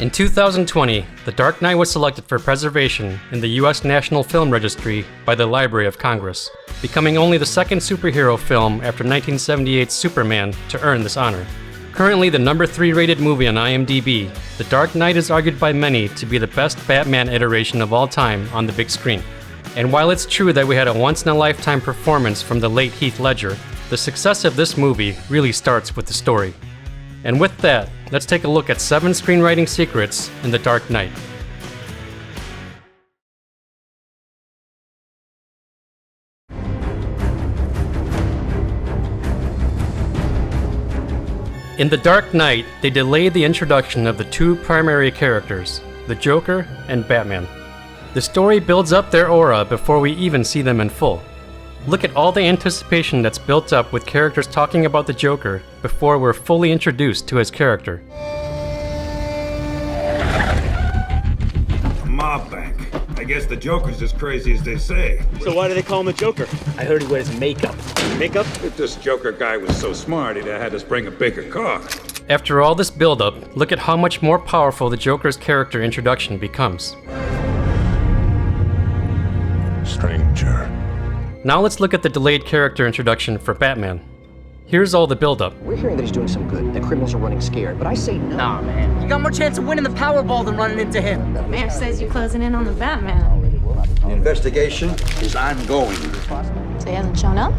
In 2020, The Dark Knight was selected for preservation in the U.S. National Film Registry by the Library of Congress, becoming only the second superhero film after 1978's Superman to earn this honor. Currently the number 3 rated movie on IMDb, The Dark Knight is argued by many to be the best Batman iteration of all time on the big screen. And while it's true that we had a once-in-a-lifetime performance from the late Heath Ledger, the success of this movie really starts with the story. And with that, let's take a look at 7 screenwriting secrets in The Dark Knight. In The Dark Knight, they delayed the introduction of the 2 primary characters, the Joker and Batman. The story builds up their aura before we even see them in full. Look at all the anticipation that's built up with characters talking about the Joker before we're fully introduced to his character. A mob bank. I guess the Joker's as crazy as they say. So why do they call him a Joker? I heard he wears makeup. Makeup? If this Joker guy was so smart, he'd have had us bring a bigger car. After all this build-up, look at how much more powerful the Joker's character introduction becomes. Stranger. Now let's look at the delayed character introduction for Batman. Here's all the build-up. We're hearing that he's doing some good. The criminals are running scared, but I say no. Nah, man. You got more chance of winning the Powerball than running into him. Mayor says you're closing in on the Batman. The investigation is ongoing. So he hasn't shown up?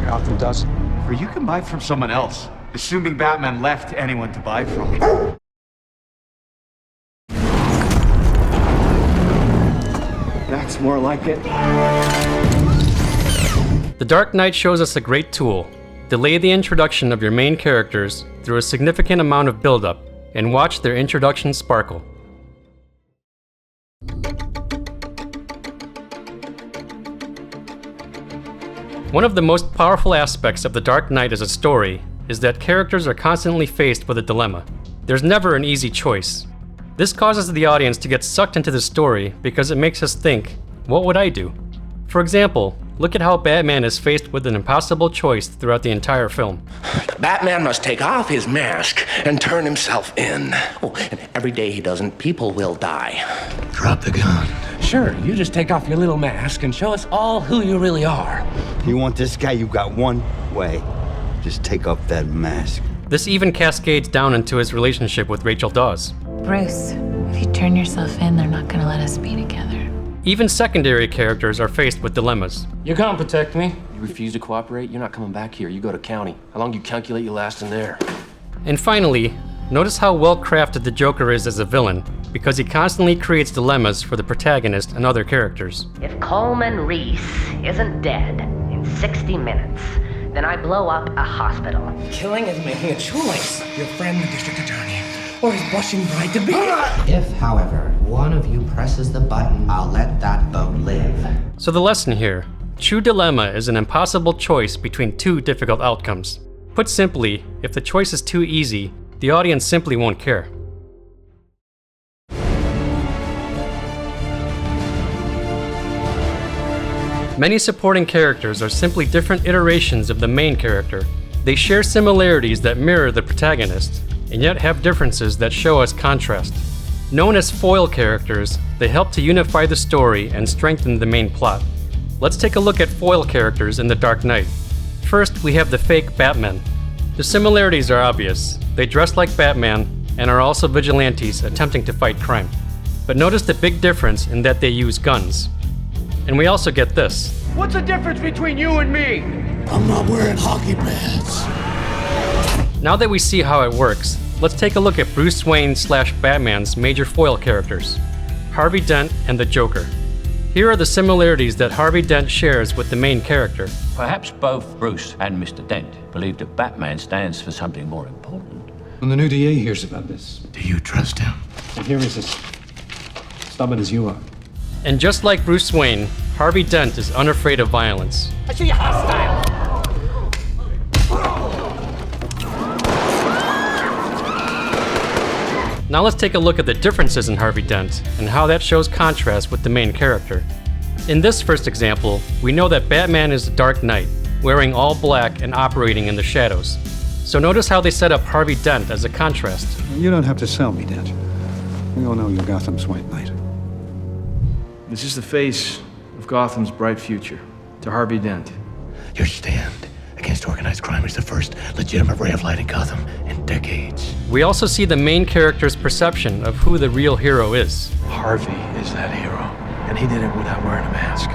It often does. Or you can buy from someone else, assuming Batman left anyone to buy from. That's more like it. The Dark Knight shows us a great tool. Delay the introduction of your main characters through a significant amount of build-up, and watch their introduction sparkle. One of the most powerful aspects of The Dark Knight as a story is that characters are constantly faced with a dilemma. There's never an easy choice. This causes the audience to get sucked into the story because it makes us think, what would I do? For example, look at how Batman is faced with an impossible choice throughout the entire film. Batman must take off his mask and turn himself in. Oh, and every day he doesn't, people will die. Drop the gun. Sure, you just take off your little mask and show us all who you really are. You want this guy, you got one way. Just take off that mask. This even cascades down into his relationship with Rachel Dawes. Bruce, if you turn yourself in, they're not gonna let us be together. Even secondary characters are faced with dilemmas. You can't protect me. You refuse to cooperate, you're not coming back here. You go to county. How long you calculate you last in there? And finally, notice how well crafted the Joker is as a villain, because he constantly creates dilemmas for the protagonist and other characters. If Coleman Reese isn't dead in 60 minutes, then I blow up a hospital. Killing is making a choice. Your friend, the district attorney, or his blushing bride to be. If, however, one of you presses the button, I'll let that vote live. So the lesson here, true dilemma is an impossible choice between 2 difficult outcomes. Put simply, if the choice is too easy, the audience simply won't care. Many supporting characters are simply different iterations of the main character. They share similarities that mirror the protagonist, and yet have differences that show us contrast. Known as foil characters, they help to unify the story and strengthen the main plot. Let's take a look at foil characters in The Dark Knight. First, we have the fake Batman. The similarities are obvious. They dress like Batman and are also vigilantes attempting to fight crime. But notice the big difference in that they use guns. And we also get this. What's the difference between you and me? I'm not wearing hockey pads. Now that we see how it works, let's take a look at Bruce Wayne / Batman's major foil characters, Harvey Dent and the Joker. Here are the similarities that Harvey Dent shares with the main character. Perhaps both Bruce and Mr. Dent believe that Batman stands for something more important. When the new DA hears about this, do you trust him? And here is as stubborn as you are. And just like Bruce Wayne, Harvey Dent is unafraid of violence. I see you hostile. Now let's take a look at the differences in Harvey Dent and how that shows contrast with the main character. In this first example, we know that Batman is the Dark Knight, wearing all black and operating in the shadows. So notice how they set up Harvey Dent as a contrast. You don't have to sell me, Dent. We all know you're Gotham's White Knight. This is the face of Gotham's bright future. To Harvey Dent. Your stand against organized crime is the first legitimate ray of light in Gotham in decades. We also see the main character's perception of who the real hero is. Harvey is that hero, and he did it without wearing a mask.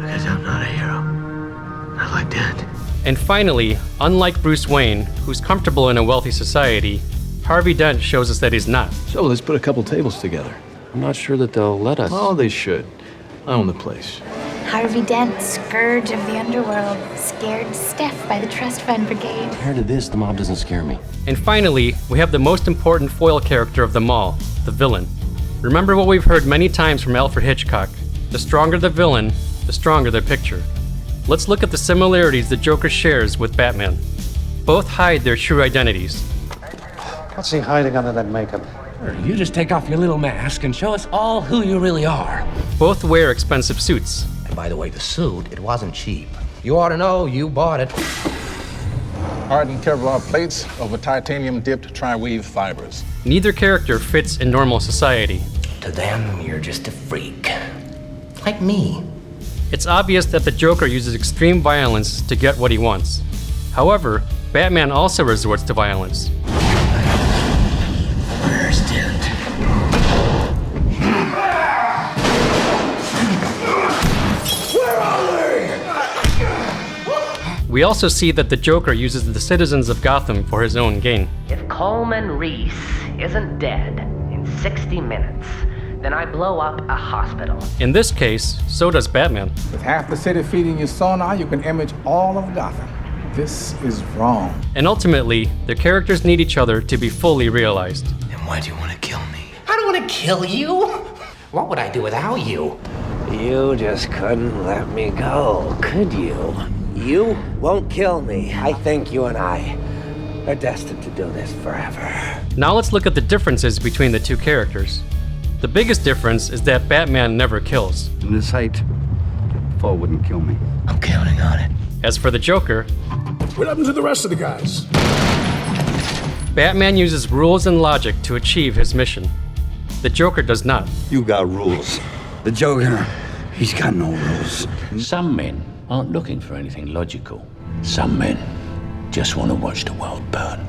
Because I'm not a hero. Not like Dent. And finally, unlike Bruce Wayne, who's comfortable in a wealthy society, Harvey Dent shows us that he's not. So let's put a couple tables together. I'm not sure that they'll let us. Oh, they should. I own the place. Harvey Dent, scourge of the underworld, scared stiff by the trust fund brigade. Compared to this, the mob doesn't scare me. And finally, we have the most important foil character of them all, the villain. Remember what we've heard many times from Alfred Hitchcock: the stronger the villain, the stronger their picture. Let's look at the similarities the Joker shares with Batman. Both hide their true identities. What's he hiding under that makeup? You just take off your little mask and show us all who you really are. Both wear expensive suits. And by the way, the suit, it wasn't cheap. You ought to know, you bought it. Hardened Kevlar plates over titanium-dipped tri-weave fibers. Neither character fits in normal society. To them, you're just a freak. Like me. It's obvious that the Joker uses extreme violence to get what he wants. However, Batman also resorts to violence. Where's Dent? Where are they? We also see that the Joker uses the citizens of Gotham for his own gain. If Coleman Reese isn't dead in 60 minutes, then I blow up a hospital. In this case, so does Batman. With half the city feeding you sonar, you can image all of Gotham. This is wrong. And ultimately, their characters need each other to be fully realized. Then why do you want to kill me? I don't want to kill you. What would I do without you? You just couldn't let me go, could you? You won't kill me. I think you and I are destined to do this forever. Now let's look at the differences between the two characters. The biggest difference is that Batman never kills. In this height, Fall wouldn't kill me. I'm counting on it. As for the Joker, what happened to the rest of the guys? Batman uses rules and logic to achieve his mission. The Joker does not. You got rules. The Joker, he's got no rules. Some men aren't looking for anything logical. Some men just want to watch the world burn.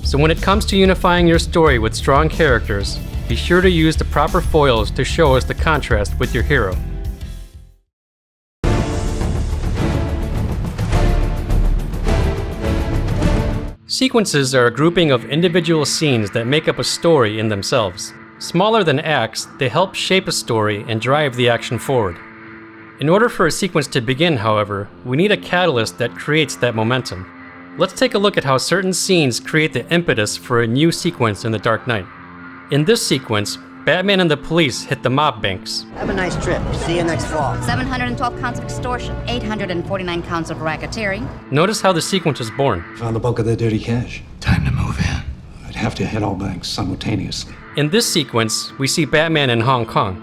So when it comes to unifying your story with strong characters, be sure to use the proper foils to show us the contrast with your hero. Sequences are a grouping of individual scenes that make up a story in themselves. Smaller than acts, they help shape a story and drive the action forward. In order for a sequence to begin, however, we need a catalyst that creates that momentum. Let's take a look at how certain scenes create the impetus for a new sequence in The Dark Knight. In this sequence, Batman and the police hit the mob banks. Have a nice trip. See you next fall. 712 counts of extortion, 849 counts of racketeering. Notice how the sequence was born. Found the bulk of the dirty cash. Time to move in. I'd have to hit all banks simultaneously. In this sequence, we see Batman in Hong Kong.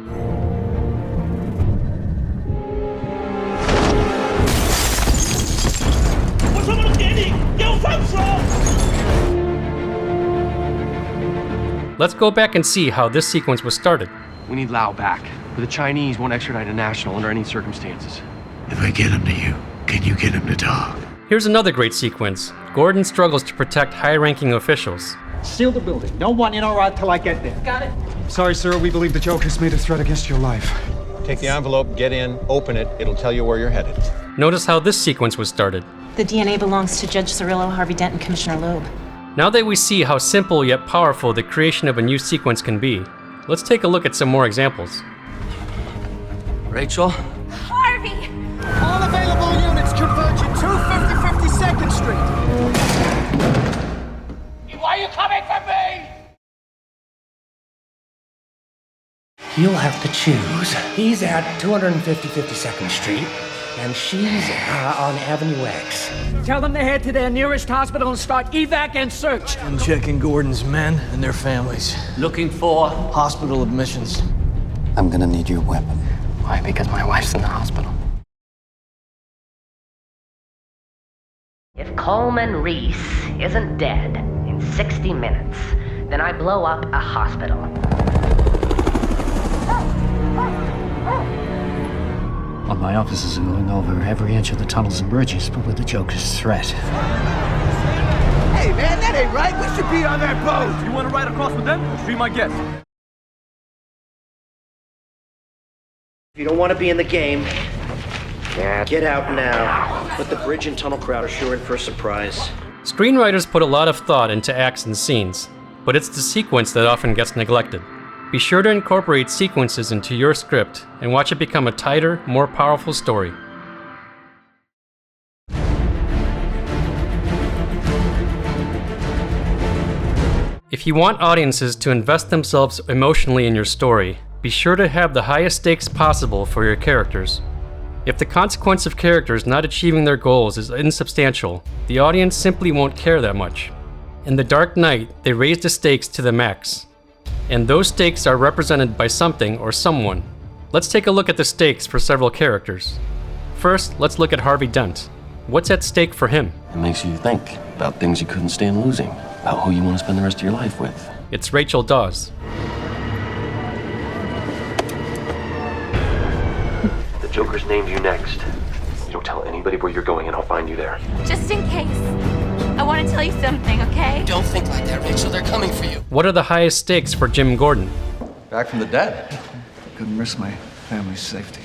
Let's go back and see how this sequence was started. We need Lau back. But the Chinese won't extradite a national under any circumstances. If I get him to you, can you get him to talk? Here's another great sequence. Gordon struggles to protect high-ranking officials. Seal the building. No one in or out till I get there. Got it. Sorry, sir. We believe the Joker's made a threat against your life. Take the envelope, get in, open it. It'll tell you where you're headed. Notice how this sequence was started. The DNA belongs to Judge Cirillo, Harvey Dent, and Commissioner Loeb. Now that we see how simple yet powerful the creation of a new sequence can be, let's take a look at some more examples. Rachel? Harvey! All available units converge at 250 52nd Street. Why are you coming for me? You'll have to choose. He's at 250 52nd Street, and she's on Avenue X. Tell them to head to their nearest hospital and start evac and search. I'm checking Gordon's men and their families. Looking for Hospital admissions. I'm gonna need your weapon. Why? Because my wife's in the hospital. If Coleman Reese isn't dead in 60 minutes, then I blow up a hospital. Well, my officers are going over every inch of the tunnels and bridges, but with the Joker's threat. Hey, man, that ain't right. We should be on that boat. You want to ride across with them? Be my guest. If you don't want to be in the game, get out now. But the bridge and tunnel crowd are sure in for a surprise. Screenwriters put a lot of thought into acts and scenes, but it's the sequence that often gets neglected. Be sure to incorporate sequences into your script and watch it become a tighter, more powerful story. If you want audiences to invest themselves emotionally in your story, be sure to have the highest stakes possible for your characters. If the consequence of characters not achieving their goals is insubstantial, the audience simply won't care that much. In The Dark Knight, they raised the stakes to the max. And those stakes are represented by something or someone. Let's take a look at the stakes for several characters. First, let's look at Harvey Dent. What's at stake for him? It makes you think about things you couldn't stand losing, about who you want to spend the rest of your life with. It's Rachel Dawes. The Joker's named you next. You don't tell anybody where you're going and I'll find you there. Just in case. I want to tell you something, okay? Don't think like that, Rachel. They're coming for you. What are the highest stakes for Jim Gordon? Back from the dead. Couldn't risk my family's safety.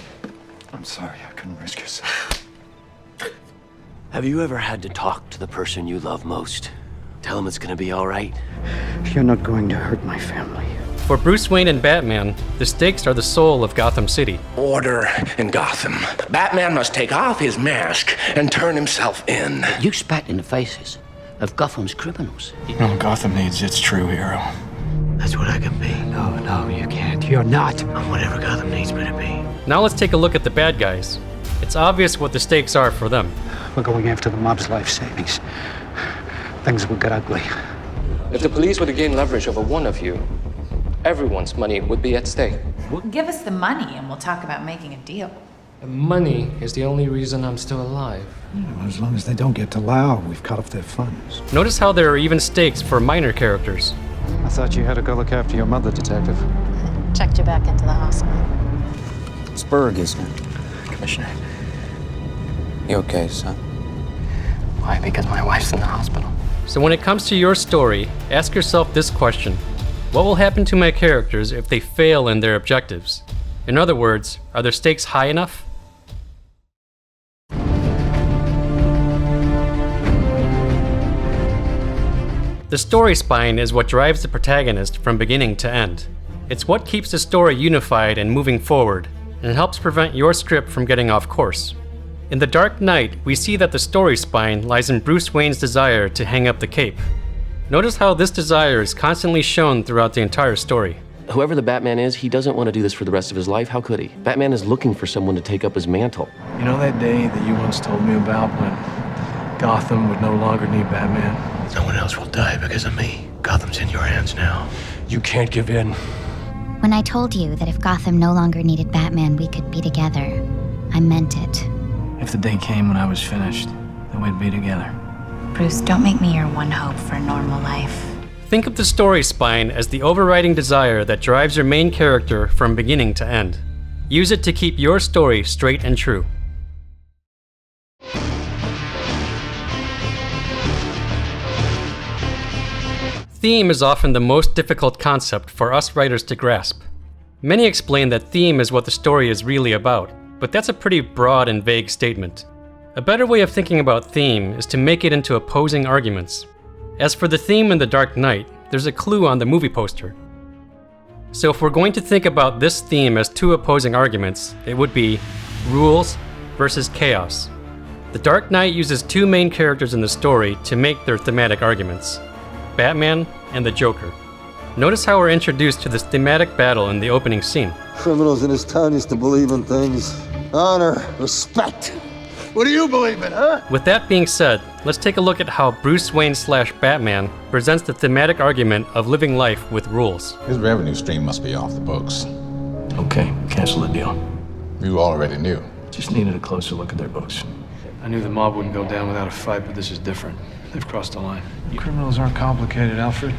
I'm sorry, I couldn't risk yourself. Have you ever had to talk to the person you love most? Tell them it's gonna be all right? You're not going to hurt my family. For Bruce Wayne and Batman, the stakes are the soul of Gotham City. Order in Gotham. Batman must take off his mask and turn himself in. You spat in the faces of Gotham's criminals. No, Gotham needs its true hero. That's what I can be. No, you can't. You're not. I'm whatever Gotham needs me to be. Now let's take a look at the bad guys. It's obvious what the stakes are for them. We're going after the mob's life savings. Things will get ugly. If the police were to gain leverage over one of you, everyone's money would be at stake. Give us the money and we'll talk about making a deal. Money is the only reason I'm still alive. As long as they don't get to Lao, we've cut off their funds. Notice how there are even stakes for minor characters. I thought you had to go look after your mother, Detective. Checked you back into the hospital. It's Berg, isn't it? Commissioner. You okay, son? Why? Because my wife's in the hospital. So when it comes to your story, ask yourself this question. What will happen to my characters if they fail in their objectives? In other words, are their stakes high enough? The story spine is what drives the protagonist from beginning to end. It's what keeps the story unified and moving forward, and helps prevent your script from getting off course. In The Dark Knight, we see that the story spine lies in Bruce Wayne's desire to hang up the cape. Notice how this desire is constantly shown throughout the entire story. Whoever the Batman is, he doesn't want to do this for the rest of his life. How could he? Batman is looking for someone to take up his mantle. You know that day that you once told me about when Gotham would no longer need Batman? No one else will die because of me. Gotham's in your hands now. You can't give in. When I told you that if Gotham no longer needed Batman, we could be together, I meant it. If the day came when I was finished, then we'd be together. Bruce, don't make me your one hope for a normal life. Think of the story spine as the overriding desire that drives your main character from beginning to end. Use it to keep your story straight and true. Theme is often the most difficult concept for us writers to grasp. Many explain that theme is what the story is really about, but that's a pretty broad and vague statement. A better way of thinking about theme is to make it into opposing arguments. As for the theme in The Dark Knight, there's a clue on the movie poster. So if we're going to think about this theme as two opposing arguments, it would be rules versus chaos. The Dark Knight uses two main characters in the story to make their thematic arguments: Batman and the Joker. Notice how we're introduced to this thematic battle in the opening scene. Criminals in this town used to believe in things. Honor, respect. What do you believe in, huh? With that being said, let's take a look at how Bruce Wayne / Batman presents the thematic argument of living life with rules. His revenue stream must be off the books. Okay, cancel the deal. You already knew. Just needed a closer look at their books. I knew the mob wouldn't go down without a fight, but this is different. They've crossed the line. Criminals aren't complicated, Alfred.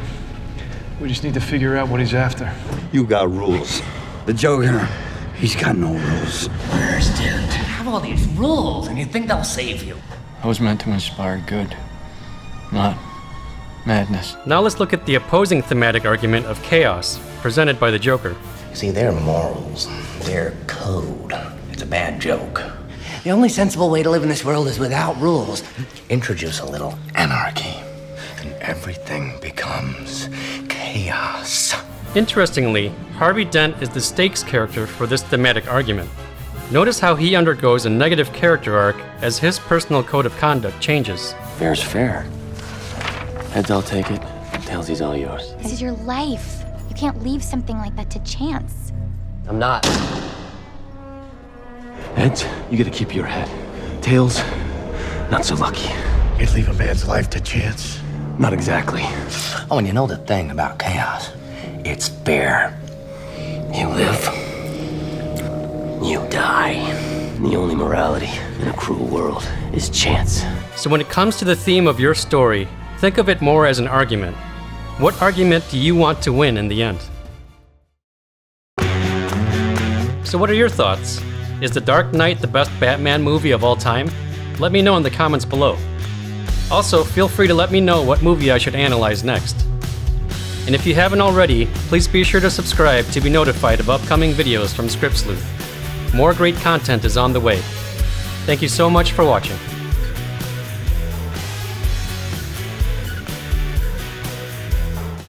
We just need to figure out what he's after. You got rules. The Joker, he's got no rules. Where's Dent? You have all these rules, and you think they'll save you. I was meant to inspire good, not madness. Now let's look at the opposing thematic argument of chaos, presented by the Joker. See, their morals, their code. It's a bad joke. The only sensible way to live in this world is without rules. Introduce a little anarchy, and everything becomes chaos. Interestingly, Harvey Dent is the stakes character for this thematic argument. Notice how he undergoes a negative character arc as his personal code of conduct changes. Fair's fair. Heads, I'll take it. Tailsies, all yours. This is your life. You can't leave something like that to chance. I'm not. Heads, you gotta keep your head. Tails, not so lucky. You'd leave a man's life to chance? Not exactly. Oh, and you know the thing about chaos? It's fair. You live, you die. And the only morality in a cruel world is chance. So when it comes to the theme of your story, think of it more as an argument. What argument do you want to win in the end? So what are your thoughts? Is The Dark Knight the best Batman movie of all time? Let me know in the comments below. Also, feel free to let me know what movie I should analyze next. And if you haven't already, please be sure to subscribe to be notified of upcoming videos from Script Sleuth. More great content is on the way. Thank you so much for watching.